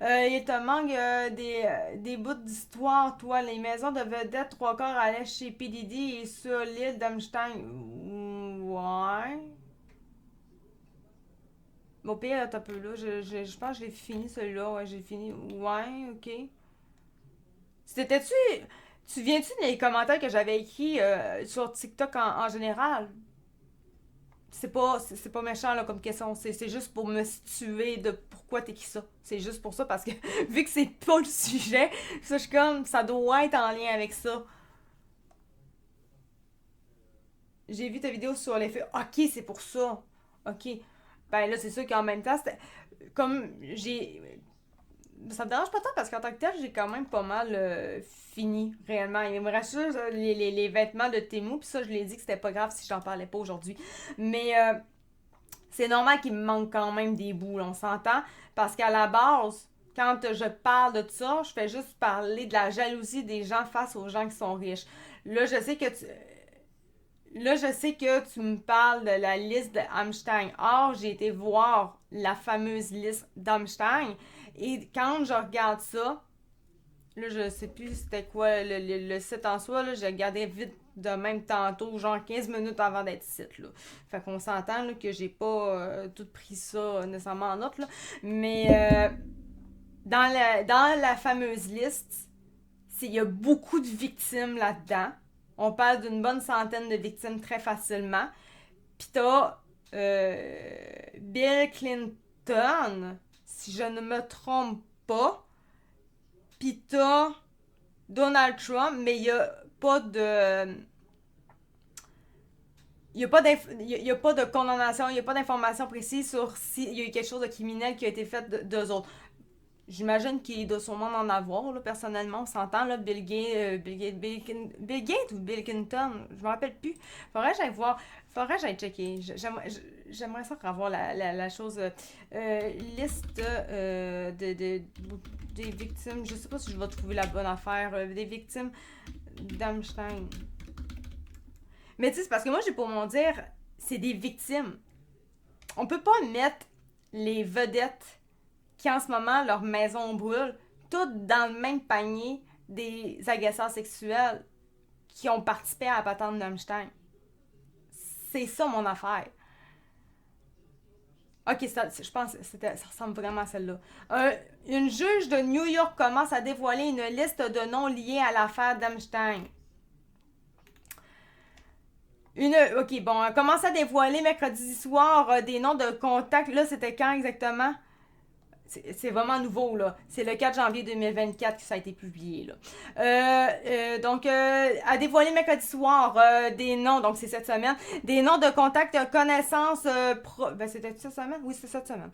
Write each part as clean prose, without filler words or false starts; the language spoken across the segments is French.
Il te manque des bouts d'histoire, toi. Les maisons de vedettes, trois quarts allaient chez P. Diddy et sur l'île d'Amstein. Ouais. Au pire, t'as peu là. Je pense que j'ai fini celui-là. Ouais, j'ai fini. Ouais, ok. C'était-tu. Tu viens-tu des commentaires que j'avais écrits sur TikTok en général? C'est pas méchant là, comme question, c'est juste pour me situer de pourquoi t'écris ça. C'est juste pour ça parce que vu que c'est pas le sujet, ça je suis comme ça doit être en lien avec ça. J'ai vu ta vidéo sur l'effet. OK, c'est pour ça. OK. Ben là, c'est sûr qu'en même temps, c'était comme j'ai ça me dérange pas tant parce qu'en tant que tel, j'ai quand même pas mal fini réellement. Il me reste juste les vêtements de Temu, puis ça, je l'ai dit que c'était pas grave si j'en parlais pas aujourd'hui. Mais c'est normal qu'il me manque quand même des bouts, là, on s'entend. Parce qu'à la base, quand je parle de tout ça, je fais juste parler de la jalousie des gens face aux gens qui sont riches. Là, je sais que tu, Là, je sais que tu me parles de la liste d'Amstein. Or, j'ai été voir la fameuse liste d'Amstein. Et quand je regarde ça, là, je sais plus c'était quoi le site en soi. Là, je regardais vite de même tantôt, genre 15 minutes avant d'être site. Là. Fait qu'on s'entend là, que j'ai pas tout pris ça nécessairement en note. Là. Mais dans la fameuse liste, il y a beaucoup de victimes là-dedans. On parle d'une bonne centaine de victimes très facilement. Puis t'as Bill Clinton, si je ne me trompe pas. Puis t'as Donald Trump, mais il n'y a pas de. Il n'y a pas de condamnation, il n'y a pas d'information précise sur s'il y a eu quelque chose de criminel qui a été fait d'eux autres. J'imagine qu'il doit sûrement en avoir, là, personnellement. On s'entend, là, Bill Gates ou Bill Clinton, je me rappelle plus. Faudrait que j'aille voir, faudrait que j'aille checker. J'aimerais ça avoir la chose. Liste des victimes. Je sais pas si je vais trouver la bonne affaire. Des victimes d'Amstein. Mais tu sais, c'est parce que moi, j'ai pour mon dire, c'est des victimes. On peut pas mettre les vedettes qui en ce moment leur maison brûle, toutes dans le même panier des agresseurs sexuels qui ont participé à la patente d'Einstein. C'est ça mon affaire. Ok, je pense que ça ressemble vraiment à celle-là. Une juge de New York commence à dévoiler une liste de noms liés à l'affaire d'Einstein. Ok, bon, elle commence à dévoiler mercredi soir des noms de contacts. Là, c'était quand exactement? C'est vraiment nouveau, là. C'est le 4 janvier 2024 que ça a été publié, là. Donc, a dévoilé mercredi soir des noms, donc c'est cette semaine, des noms de contacts, connaissances, ben c'était cette semaine? Oui, c'est cette semaine.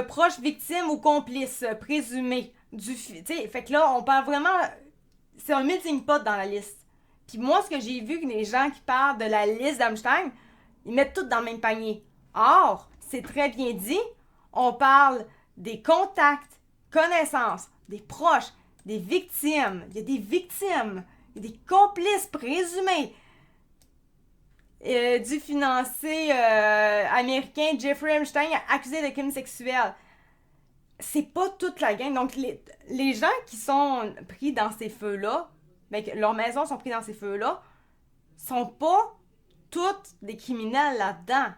Proches victimes ou complices, présumés. Tu sais, fait que là, on parle vraiment, c'est un melting pot dans la liste. Puis moi, ce que j'ai vu que les gens qui parlent de la liste d'Amstein, ils mettent tout dans le même panier. Or, c'est très bien dit, on parle des contacts, connaissances, des proches, des victimes. Il y a des victimes, il y a des complices présumés du financier américain Jeffrey Epstein accusé de crimes sexuels. C'est pas toute la gang. Donc, les gens qui sont pris dans ces feux-là, ben, leurs maisons sont prises dans ces feux-là, sont pas toutes des criminels là-dedans.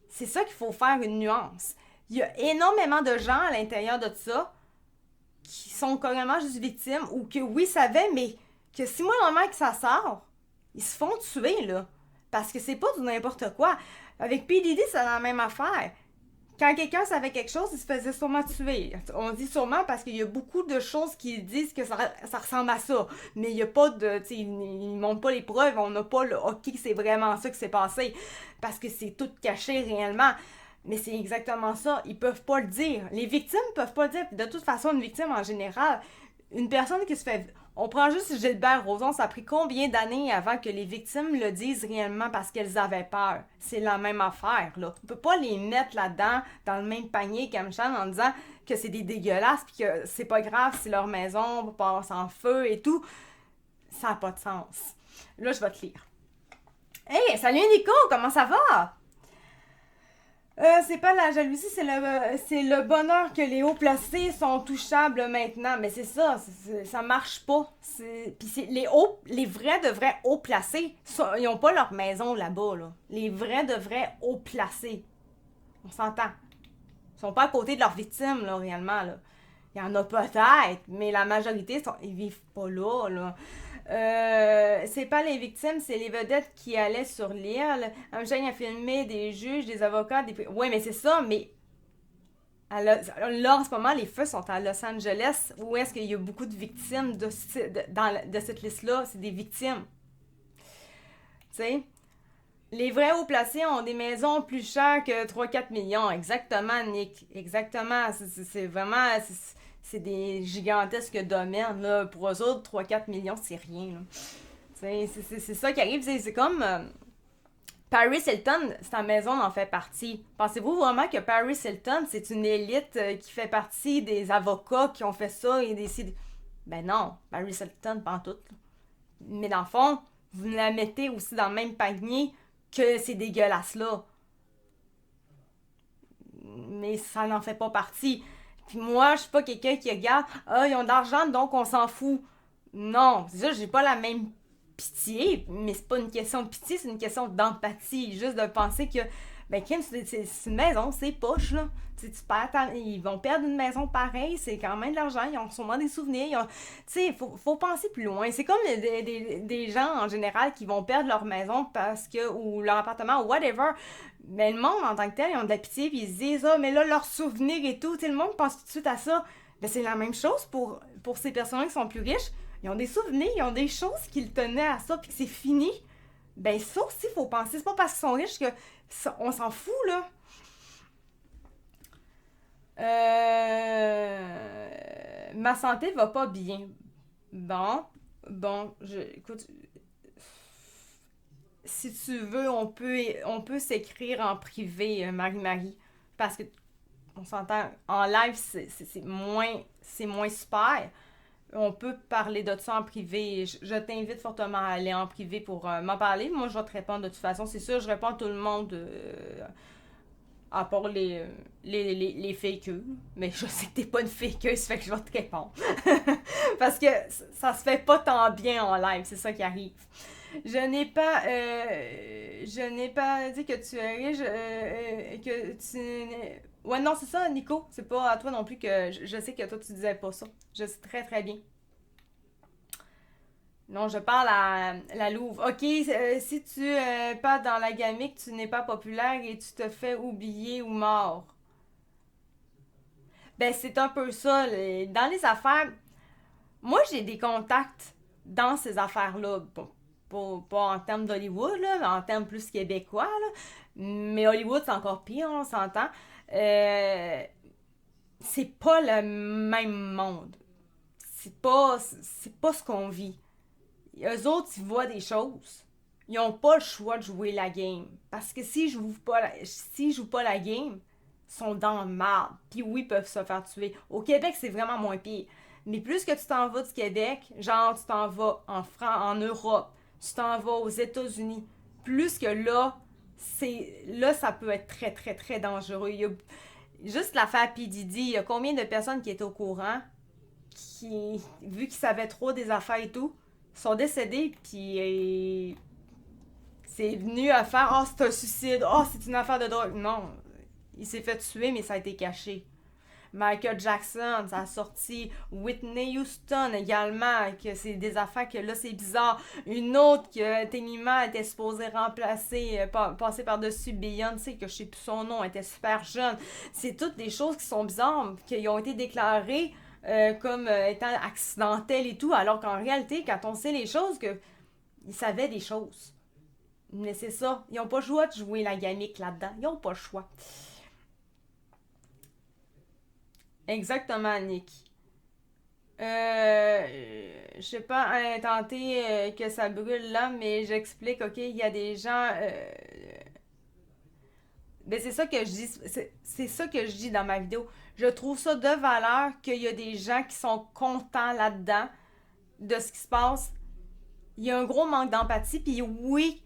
C'est ça qu'il faut faire une nuance. Il y a énormément de gens à l'intérieur de ça qui sont carrément juste victimes ou que oui savaient, mais que si moi normalement que ça sort, ils se font tuer là. Parce que c'est pas du n'importe quoi. Avec P. Diddy, c'est la même affaire. Quand quelqu'un savait quelque chose, il se faisait sûrement tuer. On dit sûrement parce qu'il y a beaucoup de choses qui disent que ça ressemble à ça. Mais il n'y a pas de. Tu sais, ils ne montrent pas les preuves. On n'a pas le OK, c'est vraiment ça qui s'est passé. Parce que c'est tout caché réellement. Mais c'est exactement ça. Ils peuvent pas le dire. Les victimes peuvent pas le dire. De toute façon, une victime en général, une personne qui se fait. On prend juste Gilbert Rozon, ça a pris combien d'années avant que les victimes le disent réellement parce qu'elles avaient peur? C'est la même affaire, là. On peut pas les mettre là-dedans, dans le même panier qu'Amchan en disant que c'est des dégueulasses puis que c'est pas grave si leur maison passe en feu et tout. Ça n'a pas de sens. Là, je vais te lire. Hey, salut Nico, comment ça va? C'est pas la jalousie, c'est le bonheur que les hauts placés sont touchables maintenant. Mais c'est ça, ça marche pas. Puis les vrais de vrais hauts placés, ils ont pas leur maison là-bas, là. Les vrais de vrais hauts placés. On s'entend. Ils sont pas à côté de leurs victimes, là, réellement, là. Il y en a peut-être, mais la majorité, ils vivent pas là, là. C'est pas les victimes, c'est les vedettes qui allaient sur l'île. Amjane a filmé des juges, des avocats, des... Ouais, mais c'est ça, mais là, en ce moment, les feux sont à Los Angeles, où est-ce qu'il y a beaucoup de victimes de cette liste-là? C'est des victimes. Tu sais? Les vrais hauts placés ont des maisons plus chères que 3-4 millions. Exactement, Nick. Exactement. C'est vraiment... C'est des gigantesques domaines, là. Pour eux autres, 3-4 millions, c'est rien, là. C'est ça qui arrive. C'est comme... Paris Hilton, sa maison en fait partie. Pensez-vous vraiment que Paris Hilton, c'est une élite qui fait partie des avocats qui ont fait ça et décident... Ben non, Paris Hilton, pas en tout. Mais dans le fond, vous la mettez aussi dans le même panier que ces dégueulasses-là. Mais ça n'en fait pas partie. Puis moi, je suis pas quelqu'un qui regarde, ah, ils ont de l'argent, donc on s'en fout. Non, c'est ça, j'ai pas la même pitié, mais c'est pas une question de pitié, c'est une question d'empathie. Juste de penser que, ben, Kim, c'est une maison, c'est poche, là. Tu perds ils vont perdre une maison pareille, c'est quand même de l'argent, ils ont sûrement des souvenirs. Tu sais, faut penser plus loin. C'est comme des gens en général qui vont perdre leur maison parce que, ou leur appartement, ou whatever. Mais le monde en tant que tel, ils ont de la pitié, puis ils se disent, ah, mais là, leurs souvenirs et tout, tu sais, le monde pense tout de suite à ça. Ben, c'est la même chose pour ces personnes qui sont plus riches. Ils ont des souvenirs, ils ont des choses qu'ils tenaient à ça, puis que c'est fini. Ben, ça aussi, faut penser. C'est pas parce qu'ils sont riches que on s'en fout, là. Ma santé va pas bien. Bon, écoute, si tu veux, on peut s'écrire en privé, Marie-Marie. Parce que, on s'entend, en live, c'est moins super. On peut parler de ça en privé. Je t'invite fortement à aller en privé pour m'en parler. Moi, je vais te répondre de toute façon. C'est sûr, je réponds à tout le monde, à part les fakeux. Mais je sais que t'es pas une fakeuse, fait que je vais te répondre. Parce que ça se fait pas tant bien en live, c'est ça qui arrive. Je n'ai pas dit que tu es riche, que tu... Ouais, non, c'est ça, Nico. C'est pas à toi non plus que... Je sais que toi, tu disais pas ça. Je sais très, très bien. Non, je parle à la Louve. Ok, si tu pas dans la gamique, tu n'es pas populaire et tu te fais oublier ou mort. Ben, c'est un peu ça. Dans les affaires, moi, j'ai des contacts dans ces affaires-là. Pas en termes d'Hollywood, là, mais en termes plus québécois, là. Mais Hollywood, c'est encore pire, on s'entend. Euh, c'est pas le même monde. C'est pas ce qu'on vit. Eux autres, ils voient des choses. Ils ont pas le choix de jouer la game. Parce que s'ils jouent pas la game, ils sont dans le marde. Puis oui, ils peuvent se faire tuer. Au Québec, c'est vraiment moins pire. Mais plus que tu t'en vas du Québec, genre tu t'en vas en Europe, tu t'en vas aux États-Unis, plus que là, là, ça peut être très, très, très dangereux. Il y a juste l'affaire P. Diddy, il y a combien de personnes qui étaient au courant, qui, vu qu'ils savaient trop des affaires et tout, sont décédés, puis c'est venu à faire, oh, c'est un suicide, oh, c'est une affaire de drogue. Non, il s'est fait tuer, mais ça a été caché. Michael Jackson, ça a sorti. Whitney Houston également, que c'est des affaires que là c'est bizarre. Une autre que techniquement était supposée remplacer, passer par-dessus Beyoncé, que je sais plus son nom, elle était super jeune. C'est toutes des choses qui sont bizarres, qui ont été déclarées comme étant accidentelles et tout, alors qu'en réalité, quand on sait les choses, ils savaient des choses. Mais c'est ça, ils ont pas le choix de jouer la gamique là-dedans. Ils ont pas le choix. Exactement, Nick. Je sais pas tenter que ça brûle là, mais j'explique, ok, il y a des gens. Ben c'est ça que je dis, c'est ça que je dis dans ma vidéo. Je trouve ça de valeur qu'il y a des gens qui sont contents là-dedans de ce qui se passe. Il y a un gros manque d'empathie, puis oui,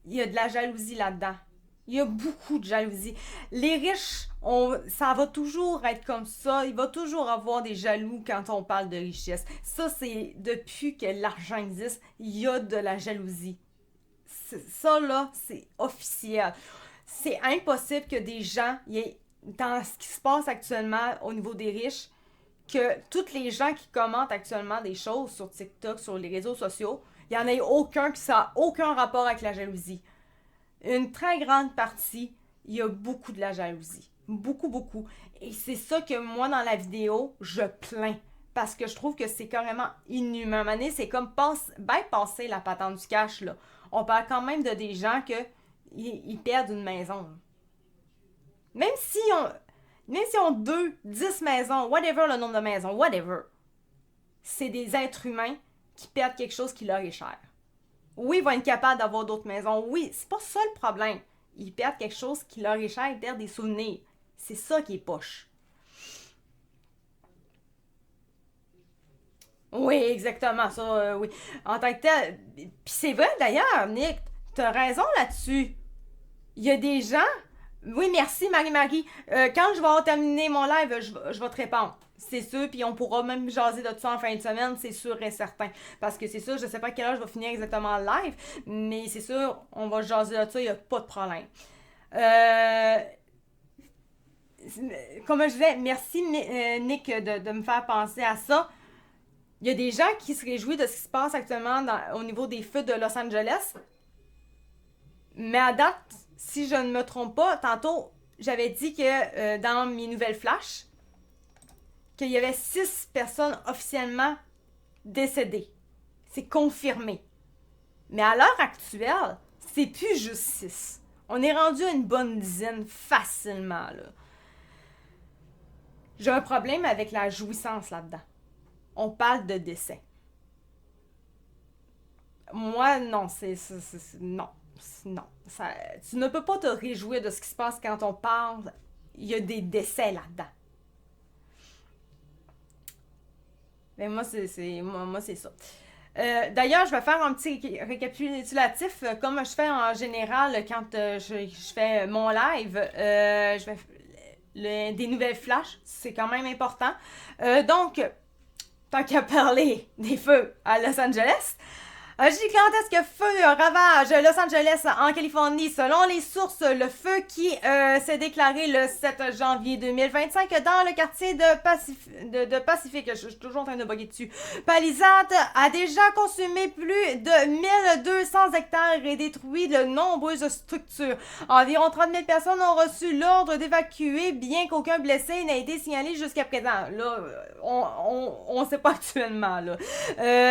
il y a de la jalousie là-dedans. Il y a beaucoup de jalousie. Les riches, ça va toujours être comme ça. Il va toujours avoir des jaloux quand on parle de richesse. Ça, c'est depuis que l'argent existe, il y a de la jalousie. Ça, là, c'est officiel. C'est impossible que des gens, dans ce qui se passe actuellement au niveau des riches, que tous les gens qui commentent actuellement des choses sur TikTok, sur les réseaux sociaux, il n'y en ait aucun qui n'a aucun rapport avec la jalousie. Une très grande partie, il y a beaucoup de la jalousie. Beaucoup, beaucoup. Et c'est ça que moi, dans la vidéo, je plains. Parce que je trouve que c'est carrément inhumain. Mané, c'est comme bypasser la patente du cash, là. On parle quand même de des gens que ils perdent une maison. Même si on, même si on 2, 10 maisons, whatever le nombre de maisons, whatever, c'est des êtres humains qui perdent quelque chose qui leur est cher. Oui, ils vont être capables d'avoir d'autres maisons. Oui, c'est pas ça le problème. Ils perdent quelque chose qui leur est cher, ils perdent des souvenirs. C'est ça qui est poche. Oui, exactement, ça, oui. En tant que tel. Puis c'est vrai d'ailleurs, Nick, t'as raison là-dessus. Il y a des gens. Oui, merci Marie-Marie. Quand je vais avoir terminé mon live, je vais te répondre. C'est sûr, puis on pourra même jaser de ça en fin de semaine, c'est sûr et certain. Parce que c'est sûr, je sais pas à quelle heure je vais finir exactement le live, mais c'est sûr, on va jaser de ça, il n'y a pas de problème. Euh, Comme je disais, merci Nick de me faire penser à ça. Il y a des gens qui se réjouissent de ce qui se passe actuellement au niveau des feux de Los Angeles. Mais à date, si je ne me trompe pas, tantôt, j'avais dit que dans mes nouvelles flashs, qu'il y avait 6 personnes officiellement décédées. C'est confirmé. Mais à l'heure actuelle, c'est plus juste 6. On est rendu à une bonne dizaine facilement, là. J'ai un problème avec la jouissance là-dedans. On parle de décès. Moi, non, non. Non. Tu ne peux pas te réjouir de ce qui se passe quand on parle. Il y a des décès là-dedans. Mais moi, c'est ça. D'ailleurs, je vais faire un petit récapitulatif, comme je fais en général quand je fais mon live. Je vais des nouvelles flashs, c'est quand même important. Donc, tant qu'à parler des feux à Los Angeles, un gigantesque feu ravage Los Angeles en Californie. Selon les sources, le feu qui s'est déclaré le 7 janvier 2025 dans le quartier de Pacifique, je suis toujours en train de bugger dessus, Palisade, a déjà consumé plus de 1200 hectares et détruit de nombreuses structures. Environ 30 000 personnes ont reçu l'ordre d'évacuer, bien qu'aucun blessé n'ait été signalé jusqu'à présent. Là, on sait pas actuellement. Là.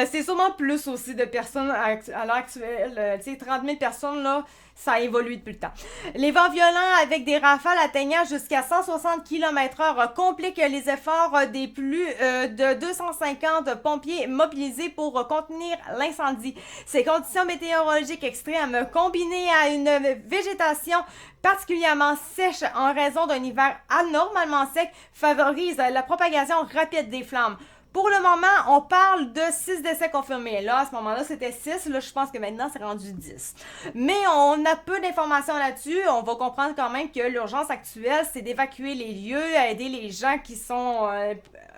C'est sûrement plus aussi de personnes à l'heure actuelle. 30 000 personnes, là, ça a évolué depuis le temps. Les vents violents avec des rafales atteignant jusqu'à 160 km/h compliquent les efforts des plus de 250 pompiers mobilisés pour contenir l'incendie. Ces conditions météorologiques extrêmes, combinées à une végétation particulièrement sèche en raison d'un hiver anormalement sec, favorisent la propagation rapide des flammes. Pour le moment, on parle de 6 décès confirmés. Là, à ce moment-là, c'était 6. Là, je pense que maintenant, c'est rendu 10. Mais on a peu d'informations là-dessus. On va comprendre quand même que l'urgence actuelle, c'est d'évacuer les lieux, aider les gens qui sont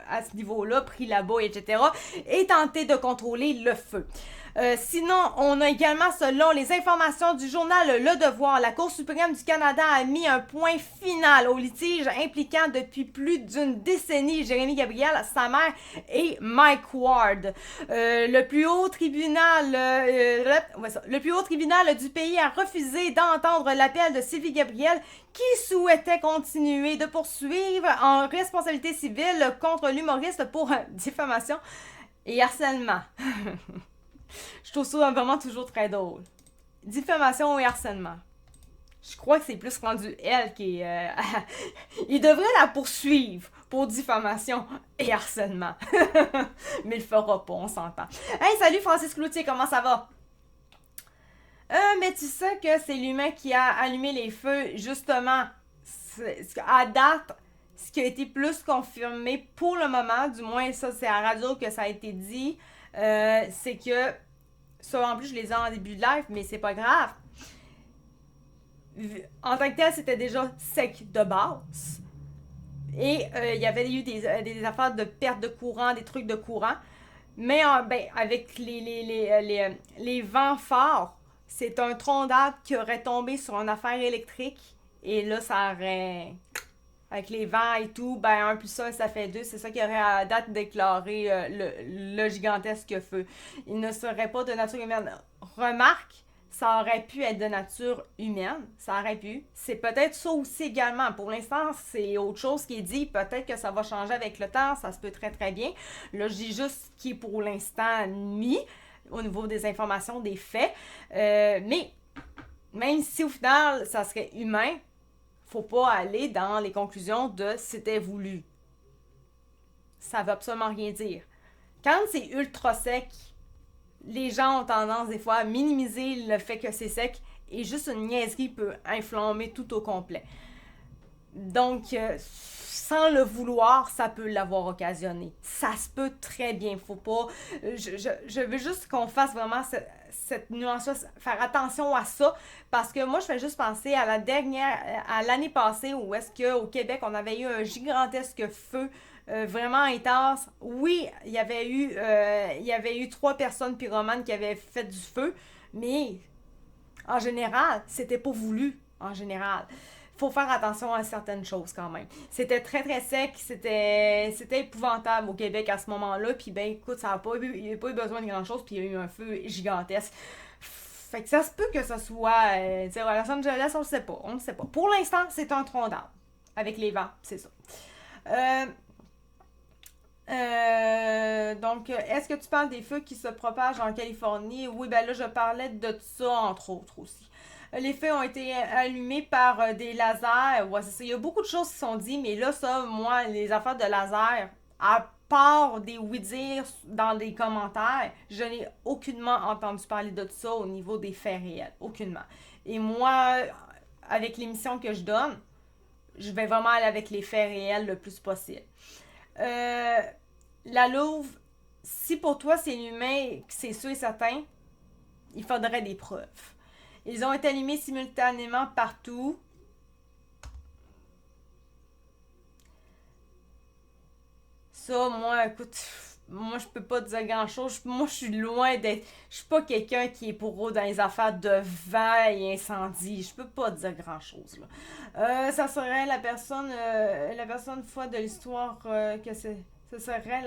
à ce niveau-là, pris là-bas, etc. et tenter de contrôler le feu. Sinon, on a également, selon les informations du journal Le Devoir, la Cour suprême du Canada a mis un point final au litige impliquant depuis plus d'une décennie Jérémy Gabriel, sa mère et Mike Ward. Le plus haut tribunal du pays a refusé d'entendre l'appel de Sylvie Gabriel qui souhaitait continuer de poursuivre en responsabilité civile contre l'humoriste pour diffamation et harcèlement. Je trouve ça vraiment toujours très drôle. Diffamation et harcèlement. Je crois que c'est plus rendu elle qui est... il devrait la poursuivre pour diffamation et harcèlement. Mais il le fera pas, on s'entend. Hey, salut Francis Cloutier, comment ça va? Mais tu sais que c'est l'humain qui a allumé les feux, justement. À date, ce qui a été plus confirmé pour le moment, du moins ça c'est à la radio que ça a été dit, c'est que, ça en plus je les ai en début de live, mais c'est pas grave. En tant que tel, c'était déjà sec de base. Et il y avait eu des affaires de perte de courant, des trucs de courant. Mais ben, avec les vents forts, c'est un tronc d'arbre qui aurait tombé sur une affaire électrique. Et là, ça aurait. Avec les vents et tout, ben 1 plus 1, ça fait 2. C'est ça qui aurait à date déclaré le gigantesque feu. Il ne serait pas de nature humaine. Remarque, ça aurait pu être de nature humaine. Ça aurait pu. C'est peut-être ça aussi également. Pour l'instant, c'est autre chose qui est dit. Peut-être que ça va changer avec le temps. Ça se peut très très bien. Là, je dis juste ce qui est pour l'instant mis au niveau des informations, des faits. Mais même si au final, ça serait humain, faut pas aller dans les conclusions de c'était voulu. Ça veut absolument rien dire. Quand c'est ultra sec, les gens ont tendance des fois à minimiser le fait que c'est sec et juste une niaiserie peut inflammer tout au complet. Donc, sans le vouloir, ça peut l'avoir occasionné. Ça se peut très bien. Faut pas. Je veux juste qu'on fasse vraiment cette nuance-là, faire attention à ça, parce que moi, je fais juste penser à l'année passée où est-ce qu'au Québec, on avait eu un gigantesque feu. Vraiment intense. Oui, il y avait eu 3 personnes pyromanes qui avaient fait du feu, mais en général, c'était pas voulu. En général, faut faire attention à certaines choses quand même. C'était très très sec, c'était épouvantable au Québec à ce moment-là, puis ben écoute, il n'y a pas eu besoin de grand-chose, puis il y a eu un feu gigantesque. Fait que ça se peut que ce soit, à Los Angeles, on ne sait pas. Pour l'instant, c'est un tronc d'arbre, avec les vents, c'est ça. Donc, est-ce que tu parles des feux qui se propagent en Californie? Oui, ben là, je parlais de ça, entre autres aussi. Les feux ont été allumés par des lasers. Ouais, c'est ça. Il y a beaucoup de choses qui sont dites, mais là, ça, moi, les affaires de laser, à part des oui-dire dans les commentaires, je n'ai aucunement entendu parler de ça au niveau des faits réels. Aucunement. Et moi, avec l'émission que je donne, je vais vraiment aller avec les faits réels le plus possible. La louve, si pour toi c'est l'humain, c'est sûr et certain, il faudrait des preuves. Ils ont été allumés simultanément partout. Ça, moi, écoute, moi je peux pas dire grand chose. Moi je suis loin d'être. Je suis pas quelqu'un qui est pour eux dans les affaires de vent et incendie. Je peux pas dire grand chose là. Ça serait la personne fois de l'histoire que c'est. Ce serait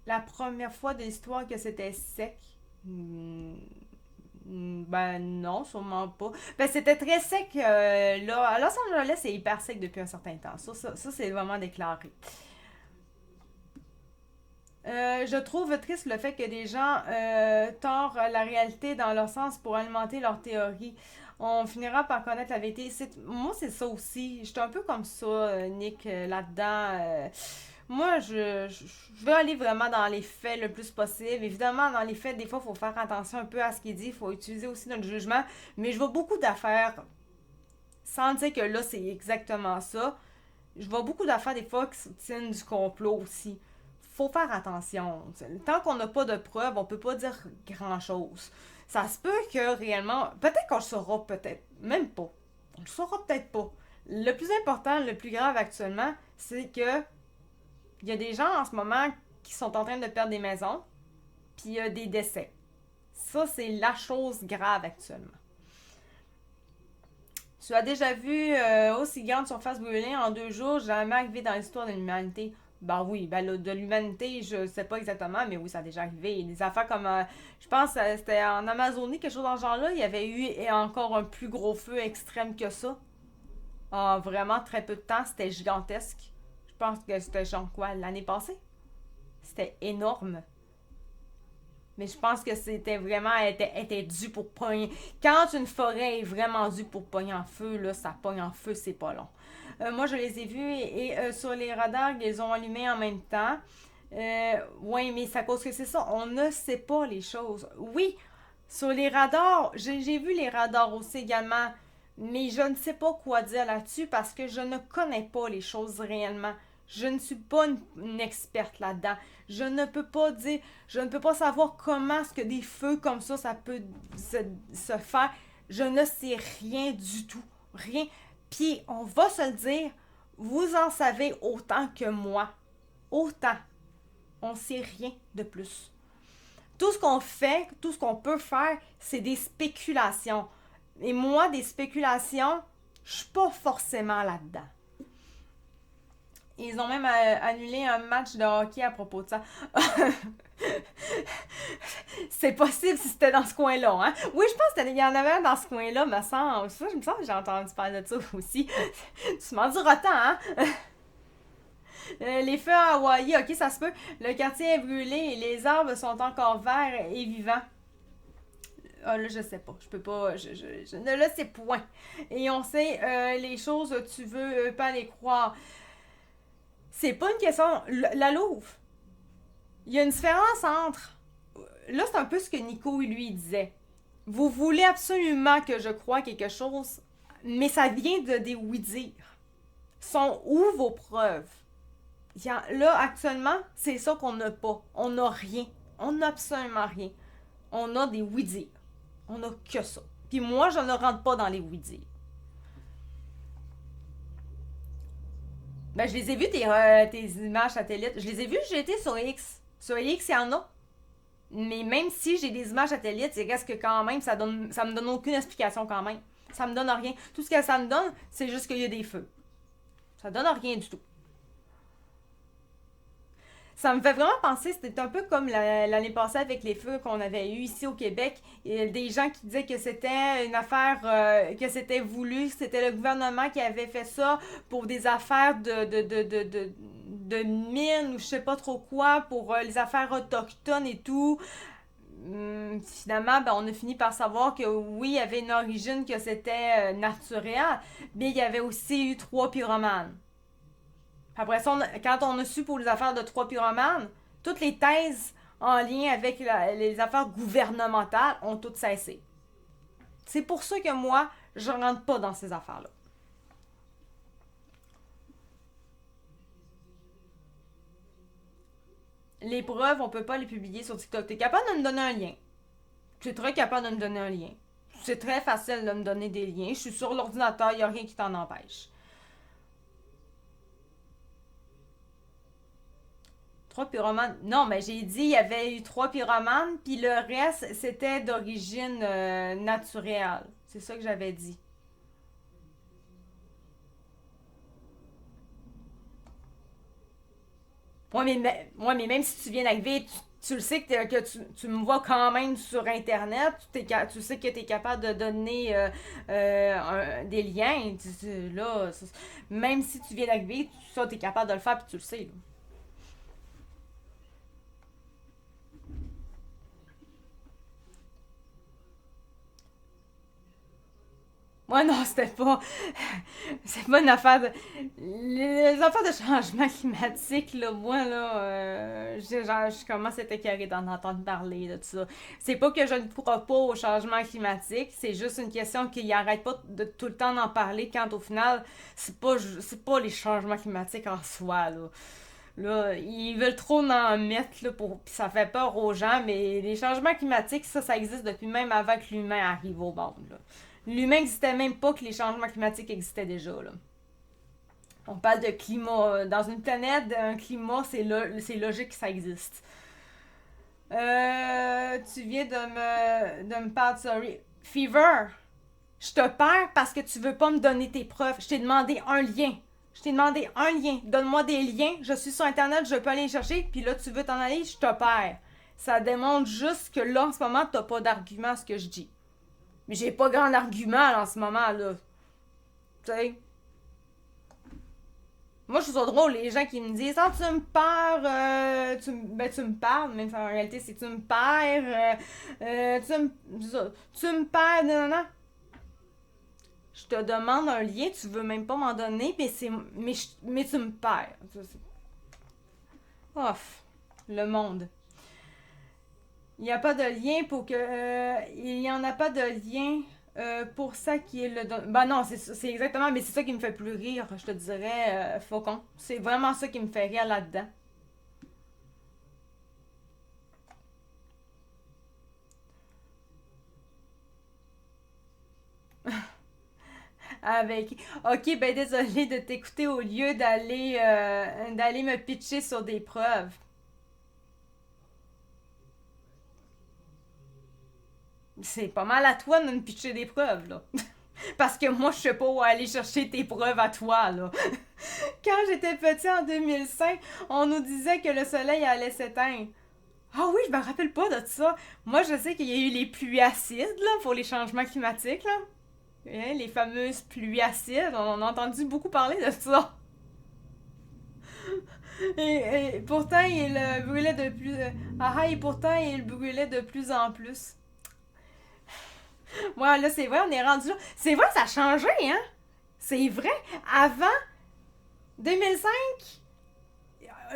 la première fois de l'histoire que c'était sec. Ben non, sûrement pas. Ben c'était très sec là. À Los Angeles, c'est hyper sec depuis un certain temps. Ça c'est vraiment déclaré. Je trouve triste le fait que des gens tordent la réalité dans leur sens pour alimenter leur théorie. On finira par connaître la vérité. Moi, c'est ça aussi. J'étais un peu comme ça, Nick, là-dedans. Moi, je veux aller vraiment dans les faits le plus possible. Évidemment, dans les faits, des fois, il faut faire attention un peu à ce qu'il dit. Il faut utiliser aussi notre jugement. Mais je vois beaucoup d'affaires, sans dire que là, c'est exactement ça. Je vois beaucoup d'affaires, des fois, qui soutiennent du complot aussi. Faut faire attention. Tant qu'on n'a pas de preuves, on peut pas dire grand-chose. Ça se peut que réellement... Peut-être qu'on le saura, peut-être. Même pas. On le saura peut-être pas. Le plus important, le plus grave actuellement, c'est que il y a des gens en ce moment qui sont en train de perdre des maisons, puis il y a des décès. Ça, c'est la chose grave actuellement. Tu as déjà vu aussi grande surface brûlée en 2 jours, jamais arrivé dans l'histoire de l'humanité. Ben oui, ben là, de l'humanité, je sais pas exactement, mais oui, ça a déjà arrivé. Des affaires comme, je pense, c'était en Amazonie, quelque chose dans ce genre-là, il y avait eu encore un plus gros feu extrême que ça. En vraiment très peu de temps, c'était gigantesque. Je pense que c'était genre quoi, l'année passée? C'était énorme. Mais je pense que c'était vraiment, était dû pour pogner. Quand une forêt est vraiment due pour pogner en feu, là, ça pogne en feu, c'est pas long. Moi, je les ai vus et sur les radars, ils ont allumé en même temps. Oui, mais c'est à cause que c'est ça, on ne sait pas les choses. Oui, sur les radars, j'ai vu les radars aussi également, mais je ne sais pas quoi dire là-dessus parce que je ne connais pas les choses réellement. Je ne suis pas une experte là-dedans. Je ne peux pas dire, je ne peux pas savoir comment est-ce que des feux comme ça peut se faire. Je ne sais rien du tout. Rien. Puis, on va se le dire, vous en savez autant que moi. Autant. On sait rien de plus. Tout ce qu'on fait, tout ce qu'on peut faire, c'est des spéculations. Et moi, des spéculations, je suis pas forcément là-dedans. Ils ont même annulé un match de hockey à propos de ça. C'est possible si c'était dans ce coin-là, hein? Oui, je pense qu'il y en avait un dans ce coin-là, me semble. Ça, je me sens que j'ai entendu parler de ça aussi. Tu m'en diras tant, hein? Les feux à Hawaï, ok, ça se peut. Le quartier est brûlé et les arbres sont encore verts et vivants. Ah là, je sais pas. Je peux pas. Je ne le sais point. Et on sait les choses, tu veux pas les croire. C'est pas une question. La Louve. Il y a une différence entre. Là, c'est un peu ce que Nico lui disait. Vous voulez absolument que je croie quelque chose, mais ça vient de des oui-dire. Sont où vos preuves? Là, actuellement, c'est ça qu'on n'a pas. On n'a rien. On n'a absolument rien. On a des oui-dire. On n'a que ça. Puis moi, je ne rentre pas dans les oui-dire. Ben, je les ai vus, tes images satellites. Je les ai vus, j'ai été sur X. Sur X, il y en a. Mais même si j'ai des images satellites, c'est qu'est-ce que quand même, ça me donne aucune explication quand même. Ça me donne rien. Tout ce que ça me donne, c'est juste qu'il y a des feux. Ça donne rien du tout. Ça me fait vraiment penser, c'était un peu comme l'année passée avec les feux qu'on avait eu ici au Québec. Et des gens qui disaient que c'était une affaire, que c'était voulu, que c'était le gouvernement qui avait fait ça pour des affaires de mines ou je sais pas trop quoi, pour les affaires autochtones et tout. Finalement, ben, on a fini par savoir que oui, il y avait une origine, que c'était naturel, mais il y avait aussi eu 3 pyromanes. Après ça, quand on a su pour les affaires de 3 pyromanes, toutes les thèses en lien avec les affaires gouvernementales ont toutes cessé. C'est pour ça que moi, je rentre pas dans ces affaires-là. Les preuves, on peut pas les publier sur TikTok. T'es capable de me donner un lien. Tu es très capable de me donner un lien. C'est très facile de me donner des liens. Je suis sur l'ordinateur, il n'y a rien qui t'en empêche. 3 pyromanes. Non, mais j'ai dit il y avait eu 3 pyromanes, puis le reste, c'était d'origine naturelle. C'est ça que j'avais dit. Moi, mais même si tu viens d'arriver, tu le sais que tu me vois quand même sur Internet, tu sais que tu es capable de donner des liens. Là, même si tu viens d'arriver, ça, tu es capable de le faire, puis tu le sais. Là. Moi, non, c'était pas. C'est pas une affaire de. Les affaires de changement climatique, là, moi, là, je commence à être écœurée d'en entendre parler de tout ça. C'est pas que je ne crois pas au changement climatique, c'est juste une question qu'ils arrêtent pas de tout le temps d'en parler quand au final, c'est pas les changements climatiques en soi, là. Là, ils veulent trop en mettre là, pis ça fait peur aux gens, mais les changements climatiques, ça existe depuis même avant que l'humain arrive au monde. Là. L'humain n'existait même pas que les changements climatiques existaient déjà. Là. On parle de climat. Dans une planète, un climat, c'est logique que ça existe. Tu viens de me parler de sorry. Fever, je te perds parce que tu veux pas me donner tes preuves. Je t'ai demandé un lien. Je t'ai demandé un lien. Donne-moi des liens. Je suis sur Internet, je peux aller les chercher. Puis là, tu veux t'en aller, je te perds. Ça démontre juste que là, en ce moment, t'as pas d'argument à ce que je dis. Mais j'ai pas grand argument là, en ce moment, là. Tu sais. Moi, je trouve ça drôle, les gens qui me disent ah, tu me perds, tu me parles, même si en réalité, c'est tu me perds, tu me perds, non, non, non. Je te demande un lien, tu veux même pas m'en donner, mais tu me perds. Ouf, le monde. Il n'y a pas de lien pour que. Il n'y en a pas de lien pour ça qui est le. Ben non, c'est exactement, mais c'est ça qui me fait plus rire, je te dirais, Faucon. C'est vraiment ça qui me fait rire là-dedans. avec... Ok, ben désolé de t'écouter au lieu d'aller me pitcher sur des preuves. C'est pas mal à toi de me pitcher des preuves, là. Parce que moi, je sais pas où aller chercher tes preuves à toi, là. Quand j'étais petit en 2005, on nous disait que le soleil allait s'éteindre. Ah oui, je me rappelle pas de ça. Moi, je sais qu'il y a eu les pluies acides, là, pour les changements climatiques, là. Hein, les fameuses pluies acides, on a entendu beaucoup parler de ça. Et pourtant, il brûlait de plus... et pourtant, il brûlait de plus en plus. Ouais, là, c'est vrai, on est rendu là. C'est vrai, ça a changé, hein? C'est vrai. Avant 2005,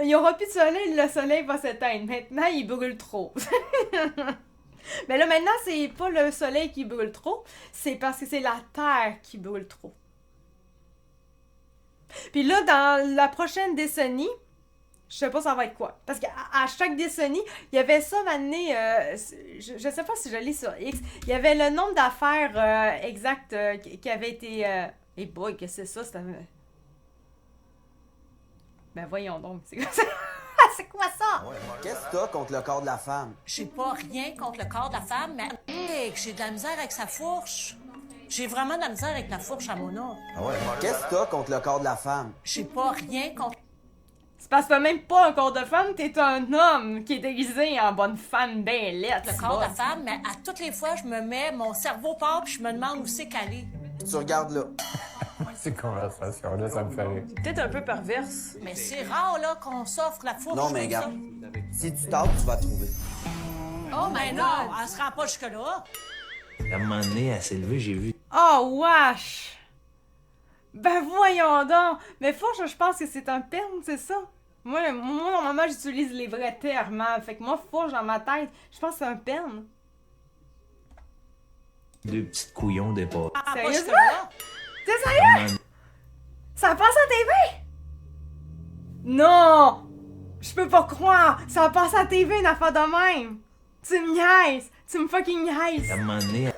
il n'y aura plus de soleil, le soleil va s'éteindre. Maintenant, il brûle trop. Mais là, maintenant, c'est pas le soleil qui brûle trop, c'est parce que c'est la terre qui brûle trop. Puis là, dans la prochaine décennie, je sais pas ça va être quoi. Parce qu'à chaque décennie, il y avait ça maintenant, je sais pas si je lis sur X, il y avait le nombre d'affaires exactes qui avaient été... hey boy, qu'est-ce que c'est ça? Ben voyons donc, c'est quoi ça? C'est quoi ça? Qu'est-ce que t'as contre le corps de la femme? J'ai pas rien contre le corps de la femme, mais hey, j'ai de la misère avec sa fourche. J'ai vraiment de la misère avec la fourche à Mona. Qu'est-ce que t'as contre le corps de la femme? J'ai pas rien contre... C'est parce que t'as même pas un corps de femme, t'es un homme qui est déguisé en bonne femme bien laide. Le corps de la femme, mais à toutes les fois, je me mets mon cerveau part puis je me demande où c'est qu'elle est. Tu regardes là. Ces conversations-là, ça me fait rire. Peut-être un peu perverse. Mais c'est rare, là, qu'on s'offre la fourche. Non, mais comme regarde. Si tu tapes, tu vas trouver. Ça. Oh, mais non, elle se rend pas jusque-là. À un moment donné, elle s'est levée, j'ai vu. Oh, wesh! Ben voyons donc! Mais fourche, je pense que c'est un terme, c'est ça? Moi, normalement, j'utilise les vrais termes, hein. Fait que moi, fourche, dans ma tête, je pense que c'est un terme. Deux petites couillons dépassés. Ah, pas Sérieusement? jusque-là. T'es sérieux? Ça passe à TV? Non! Je peux pas croire! Ça passe à TV, une affaire de même! Tu me niaises! Tu me fucking niaises! À un moment donné,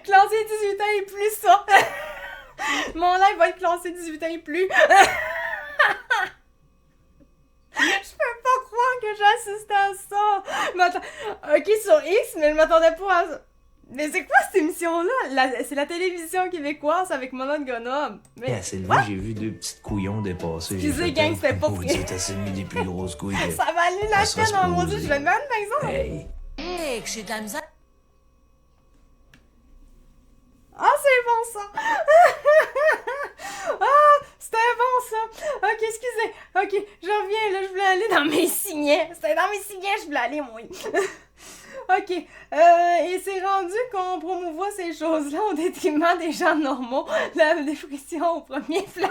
Classé 18 ans et plus, ça! Mon live va être classé 18 ans et plus! Je peux pas croire que j'assiste à ça! Mais attends, ok, sur X, mais je m'attendais pas à ça. Mais c'est quoi cette émission-là? C'est la télévision québécoise avec Mona de Grenoble. Mais... elle s'est levée, j'ai vu deux petites couillons dépasser. Excusez, gang, c'était pas Vous prêt. dites, t'as mis des plus grosses couilles. que- Ça valait la Ça se peine en pose, maudit, je vais même par exemple. Hey, Hey, j'ai de la misère. Ah, c'est bon ça! Ah, c'était bon ça! Ok, excusez. Ok, je reviens là, je voulais aller dans mes signets. C'était dans mes signets, je voulais aller, moi. Ok, et c'est rendu qu'on promouvoit ces choses-là au détriment des gens normaux. La dépression au premier plan.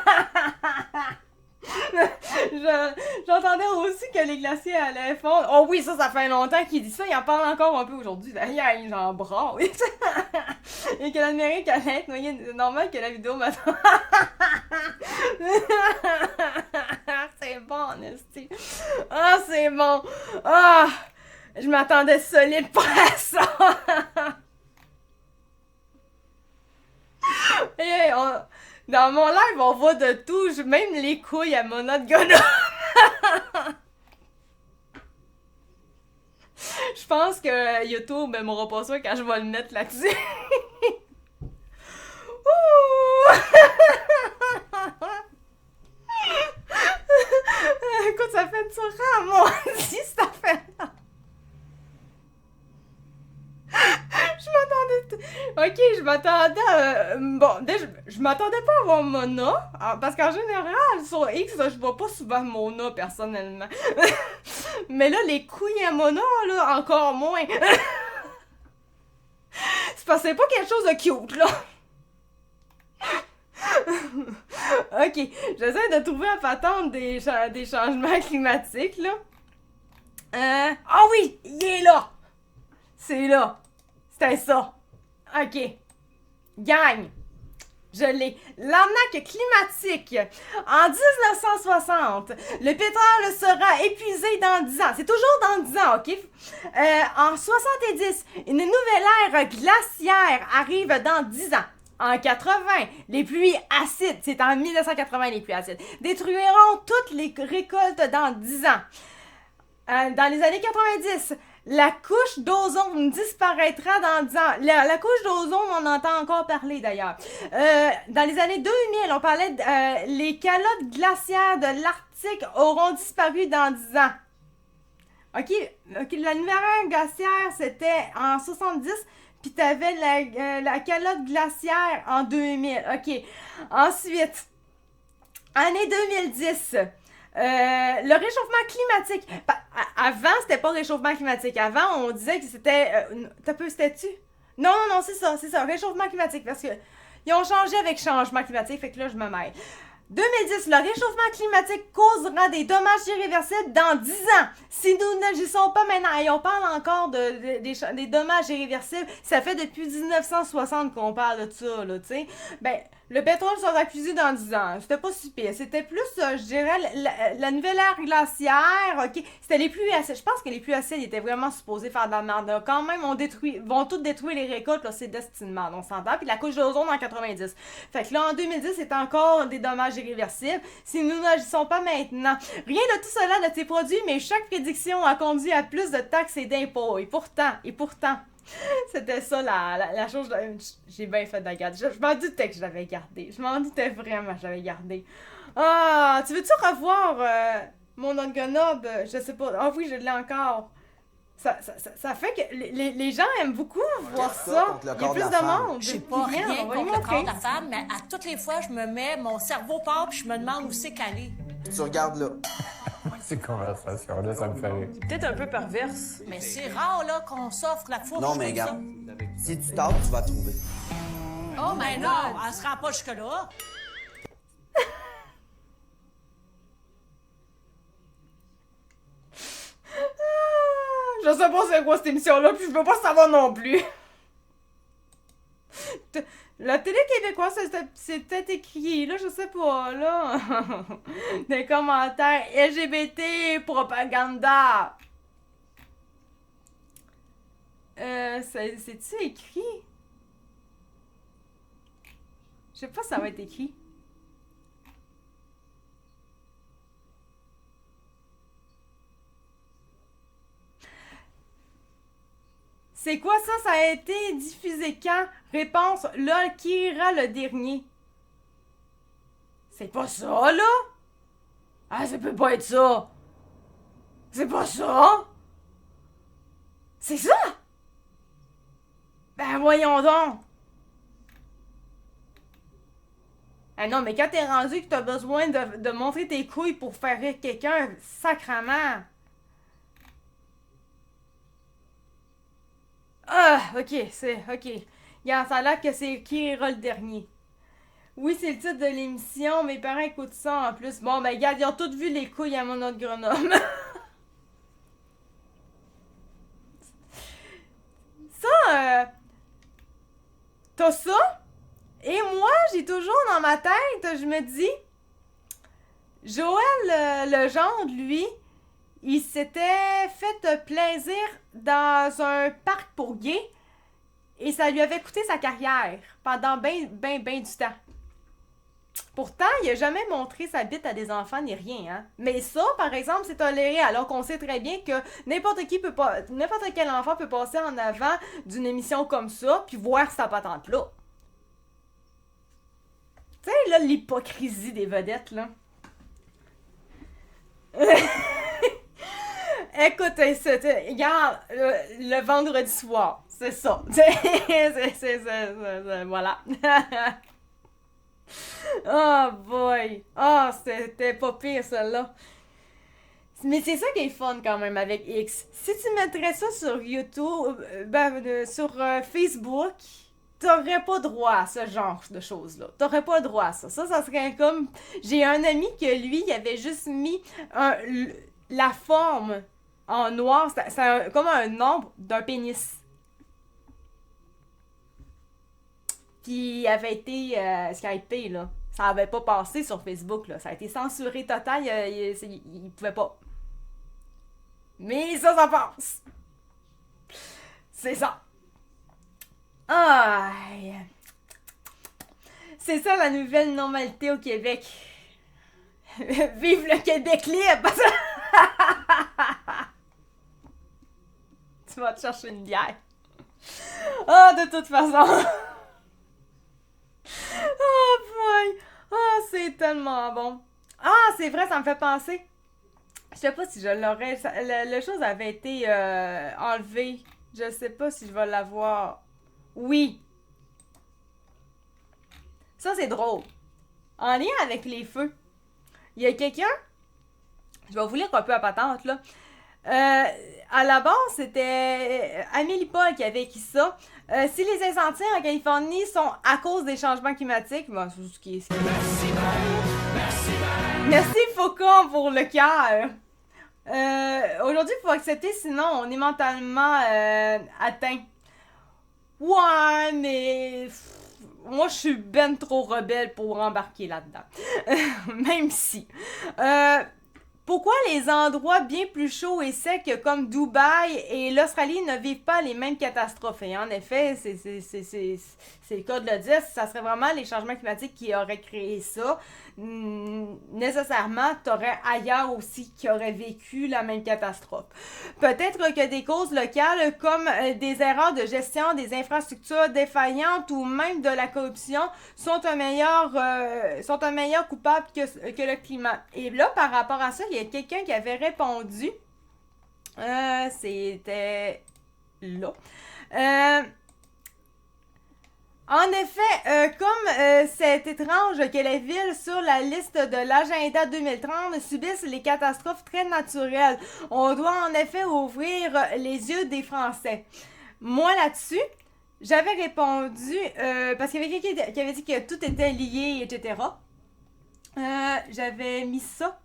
J'entendais aussi que les glaciers allaient fondre. Oh oui, ça fait longtemps qu'il dit ça. Il en parle encore un peu aujourd'hui. D'ailleurs, j'en braille. Et que l'Amérique allait être noyée. C'est normal que la vidéo m'attend. C'est bon, Nesty. Ah, c'est bon. Ah, je m'attendais solide pour ça. Et dans mon live, on voit de tout, même les couilles à Mona de Grenoble. Je pense que YouTube m'aura pas ça quand je vais le mettre là-dessus. Écoute, ça fait du rare, moi, si cette affaire-là. Ok, je m'attendais à... Bon, déjà, je m'attendais pas à voir Mona, parce qu'en général, sur X, je vois pas souvent Mona, personnellement. Mais là, les couilles à Mona, là, encore moins. C'est parce que c'est pas quelque chose de cute, là. Ok, j'essaie de trouver la patente des changements climatiques, là. Ah oui, il est là! C'est là. C'était ça. Ok. Gang. Je l'ai. L'arnaque climatique. En 1960, le pétrole sera épuisé dans 10 ans. C'est toujours dans 10 ans, OK? En 70, une nouvelle ère glaciaire arrive dans 10 ans. En 80, les pluies acides, c'est en 1980 les pluies acides, détruiront toutes les récoltes dans 10 ans. Dans les années 90, la couche d'ozone disparaîtra dans 10 ans. La couche d'ozone, on entend encore parler d'ailleurs. Dans les années 2000, on parlait les calottes glaciaires de l'Arctique auront disparu dans 10 ans. OK, la nouvelle ère glaciaire, c'était en 70, puis t'avais la calotte glaciaire en 2000. OK, ensuite, année 2010... le réchauffement climatique. Avant, c'était pas réchauffement climatique. Avant, on disait que c'était... c'était-tu? Non, c'est ça. Réchauffement climatique. Parce que ils ont changé avec changement climatique. Fait que là, je me mêle. 2010, le réchauffement climatique causera des dommages irréversibles dans 10 ans. Si nous n'agissons pas maintenant, et on parle encore des dommages irréversibles, ça fait depuis 1960 qu'on parle de ça, là, tu sais. Ben, le pétrole sera épuisé dans 10 ans. C'était pas si pire. C'était plus, je dirais, la nouvelle ère glaciaire, OK? C'était les pluies acides. Je pense que les pluies acides étaient vraiment supposées faire de la merde. Là. Quand même, vont toutes détruire les récoltes, là, c'est destinement, on s'entend. Puis la couche d'ozone en 90. Fait que là, en 2010, c'est encore des dommages irréversibles. Si nous n'agissons pas maintenant. Rien de tout cela ne s'est produit, mais chaque prédiction a conduit à plus de taxes et d'impôts. Et pourtant... C'était ça la chose. J'ai bien fait de la garder. Je m'en doutais que je l'avais gardé. Je m'en doutais vraiment que je l'avais gardé. Ah, tu veux-tu revoir mon Ongonob? Je sais pas. Ah oui, je l'ai encore. Ça fait que les gens aiment beaucoup voir ça. Il y a plus de monde. Je sais pas rien contre le corps de la femme, mais à toutes les fois, je me mets, mon cerveau part, puis je me demande où c'est qu'elle est. Tu regardes là. Ces conversations-là, ça me fait rire. Peut-être un peu perverse. Mais c'est rare, là, qu'on s'offre la fourche Non, mais comme ça. regarde. Si tu tapes, tu vas trouver. Oh, mais non, elle se rend pas jusque-là. Je sais pas c'est quoi cette émission-là, puis je veux pas savoir non plus. La télé québécoise, c'est peut-être écrit, là, je sais pas, là. Des commentaires LGBT, propaganda. C'est-tu écrit? Je sais pas si ça va être écrit. C'est quoi ça? Ça a été diffusé quand? Réponse, LOL, qui ira le dernier? C'est pas ça, là? Ah, ça peut pas être ça! C'est pas ça! C'est ça! Ben voyons donc! Ah non, mais quand t'es rendu que t'as besoin de montrer tes couilles pour faire rire quelqu'un, sacrement! Ah, ok, ok. Regarde, ça a l'air que c'est qui ira le dernier. Oui, c'est le titre de l'émission, mes parents écoutent ça en plus. Bon, ben, regarde, ils ont tous vu les couilles à mon autre Grenoble. Ça, t'as ça? Et moi, j'ai toujours dans ma tête, je me dis, Joël Legendre, lui, il s'était fait plaisir dans un parc pour gays et ça lui avait coûté sa carrière pendant ben du temps. Pourtant, il a jamais montré sa bite à des enfants ni rien, hein. Mais ça, par exemple, c'est toléré alors qu'on sait très bien que n'importe quel enfant peut passer en avant d'une émission comme ça puis voir sa patente-là. Tu sais, là, l'hypocrisie des vedettes, là. Écoute, regarde, le vendredi soir, c'est ça. Voilà. Oh boy. Oh, c'était pas pire, celle-là. Mais c'est ça qui est fun quand même avec X. Si tu mettrais ça sur YouTube, sur Facebook, t'aurais pas droit à ce genre de choses-là. T'aurais pas droit à ça. Ça serait comme... J'ai un ami que lui, il avait juste mis la forme en noir. C'est comme un nombre d'un pénis. Puis il avait été Skypé, là. Ça avait pas passé sur Facebook, là. Ça a été censuré total. Il pouvait pas. Mais ça passe. C'est ça. Aïe. C'est ça la nouvelle normalité au Québec. Vive le Québec libre! Tu vas te chercher une bière. Ah, de toute façon. Oh boy. Ah, c'est tellement bon. Ah, c'est vrai, ça me fait penser. Je sais pas si je l'aurais. Le chose avait été enlevé. Je sais pas si je vais l'avoir. Oui. Ça, c'est drôle. En lien avec les feux. Il y a quelqu'un. Je vais vous lire un peu à patente, là. À la base, c'était Amélie Paul qui avait écrit ça. Si les incendies en Californie sont à cause des changements climatiques, bon, c'est ce qui est. Merci Faucon pour le cœur. Aujourd'hui, il faut accepter, sinon on est mentalement atteint. Ouais, mais moi je suis ben trop rebelle pour embarquer là-dedans. Même si. Pourquoi les endroits bien plus chauds et secs comme Dubaï et l'Australie ne vivent pas les mêmes catastrophes? Et en effet, c'est le cas de le dire, ça serait vraiment les changements climatiques qui auraient créé ça. Nécessairement, t'aurais ailleurs aussi qui auraient vécu la même catastrophe. Peut-être que des causes locales comme des erreurs de gestion des infrastructures défaillantes ou même de la corruption sont un meilleur coupable que le climat. Et là, par rapport à ça, il y a quelqu'un qui avait répondu. C'était là. En effet, comme c'est étrange que les villes sur la liste de l'agenda 2030 subissent les catastrophes très naturelles, on doit en effet ouvrir les yeux des Français. Moi là-dessus, j'avais répondu, parce qu'il y avait quelqu'un qui avait dit que tout était lié, etc. J'avais mis ça.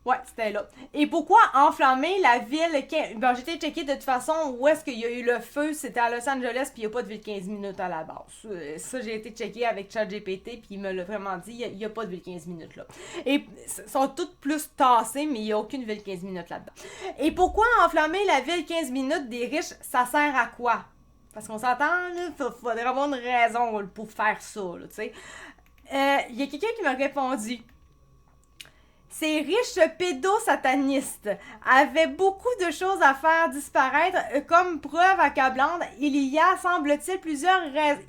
Ouais, c'était là. Et pourquoi enflammer la ville? Bon, j'étais checké de toute façon où est-ce qu'il y a eu le feu. C'était à Los Angeles, puis il n'y a pas de ville 15 minutes à la base. Ça, j'ai été checké avec ChatGPT, puis il me l'a vraiment dit, il n'y a pas de ville 15 minutes là. Et sont toutes plus tassées, mais il n'y a aucune ville 15 minutes là-dedans. Et pourquoi enflammer la ville 15 minutes des riches? Ça sert à quoi? Parce qu'on s'entend, là, faudrait avoir une raison pour faire ça, là, tu sais. Il y a quelqu'un qui m'a répondu. Ces riches pédosatanistes avaient beaucoup de choses à faire disparaître. Comme preuve accablante, il y a, semble-t-il, plusieurs raisons.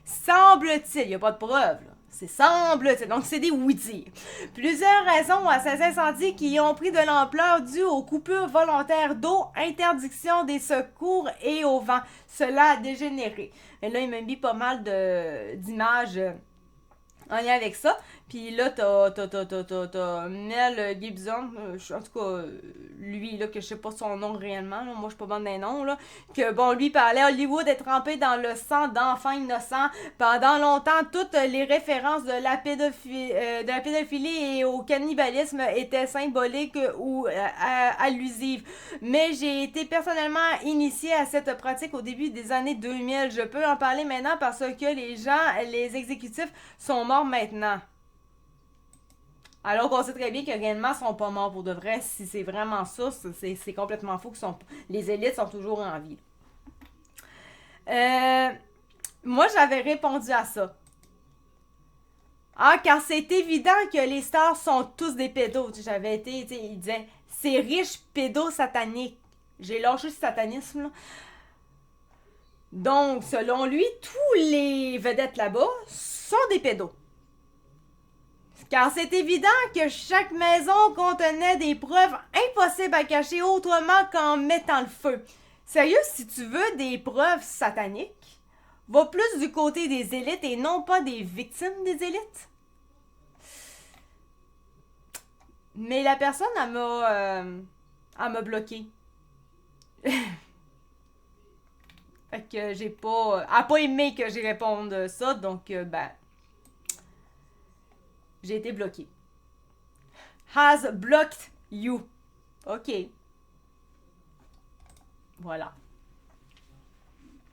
Semble-t-il, il n'y a pas de preuve, là. C'est semble-t-il, donc c'est des oui-dire. Plusieurs raisons à ces incendies qui ont pris de l'ampleur due aux coupures volontaires d'eau, interdiction des secours et au vent. Cela a dégénéré. Et là, il m'a mis pas mal d'images en lien avec ça. Puis là, t'as Mel Gibson, en tout cas, lui, là, que je sais pas son nom réellement, là, moi je suis pas bonne des noms, là, que bon, lui parlait Hollywood est trempé dans le sang d'enfants innocents. Pendant longtemps, toutes les références de la pédophilie et au cannibalisme étaient symboliques ou allusives. Mais j'ai été personnellement initiée à cette pratique au début des années 2000. Je peux en parler maintenant parce que les exécutifs sont morts maintenant. Alors qu'on sait très bien que réellement, ils sont pas morts pour de vrai. Si c'est vraiment ça, c'est complètement faux. Les élites sont toujours en vie. Moi, j'avais répondu à ça. Ah, car c'est évident que les stars sont tous des pédos. J'avais été, il disait, c'est riche pédosatanique. J'ai lâché le satanisme, là. Donc, selon lui, tous les vedettes là-bas sont des pédos. Car c'est évident que chaque maison contenait des preuves impossibles à cacher autrement qu'en mettant le feu. Sérieux, si tu veux des preuves sataniques, va plus du côté des élites et non pas des victimes des élites. Mais la personne, elle m'a bloqué. Fait que j'ai pas... Elle a pas aimé que j'y réponde ça, donc j'ai été bloqué. Has blocked you. OK. Voilà.